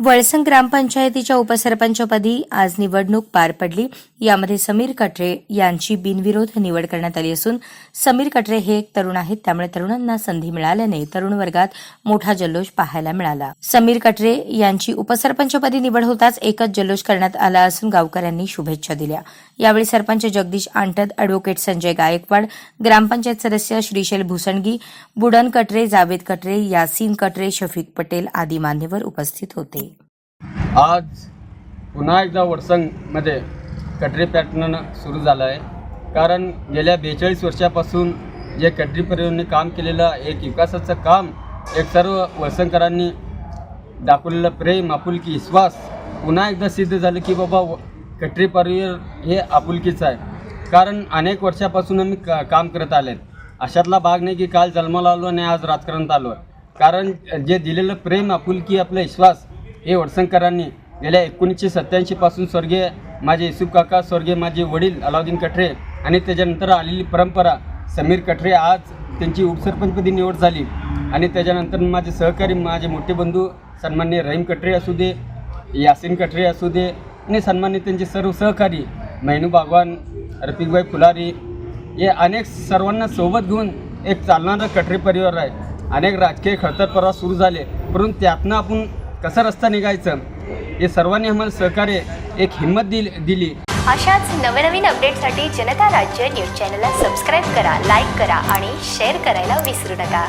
वळसंग ग्रामपंचायतीच्या उपसरपंचपदी आज निवडणूक पार पडली। यामध्ये समीर कटरे यांची बिनविरोध निवड करण्यात आली असून समीर कटरे हे एक तरुण आहेत, त्यामुळे तरुणांना संधी मिळाल्याने तरुण वर्गात मोठा जल्लोष पाहायला मिळाला। समीर कटरे यांची उपसरपंचपदी निवड होताच एकच जल्लोष करण्यात आला असून गावकऱ्यांनी शुभेच्छा दिल्या। यावेळी सरपंच जगदीश आंटद, ॲडव्होकेट संजय गायकवाड, ग्रामपंचायत सदस्य श्रीशैल भुसणगी, बुडन कटरे, जावेद कटरे, यासीन कटरे, शफीक पटेल आदी मान्यवर उपस्थित होते। आज पुन्हा एकदा वळसंगमध्ये कटरे पॅटर्न सुरू झालं आहे। कारण गेल्या 42 वर्षापासून जे कटरे परिवाराने काम केलेलं एक विकासाचं काम, एक सर्व वळसंगकरांनी दाखवलेलं प्रेम, आपुलकी, विश्वास पुन्हा एकदा सिद्ध झालं की बाबा कटरे परिवार हे आपुलकीचं आहे। कारण अनेक वर्षापासून आम्ही काम करत आलेत। अशातला भाग नाही की काल जन्माला आलो आणि आज राजकारणात आलो। कारण जे दिलेलं प्रेम, आपुलकी, आपला विश्वास हे वळसंगकरांनी गेल्या 1987 पासून स्वर्गीय माझे युसुफ काका, स्वर्गीय माझे वडील अलाउद्दीन कटरे आणि त्याच्यानंतर आलेली परंपरा समीर कटरे, आज त्यांची उपसरपंचपदी निवड झाली। आणि त्याच्यानंतर माझे सहकारी, माझे मोठे बंधू सन्माननीय रहीम कटरे असू दे, यासीन कटरे असू दे आणि सन्माननीय त्यांचे सर्व सहकारी मैनू बागवान, रफिकभाई फुलारी, हे अनेक सर्वांना सोबत घेऊन एक चालणारा कटरे परिवार आहे। अनेक राजकीय खडतर प्रवास सुरू झाले, परंतु त्यातनं आपण कसा रस्ता निघायचं हे सर्वांनी आम्हाला सहकार्य, एक हिंमत दिली। अशाच नवनवीन अपडेटसाठी जनता राज्य न्यूज चॅनलला सबस्क्राईब करा, लाईक करा आणि शेअर करायला विसरू नका।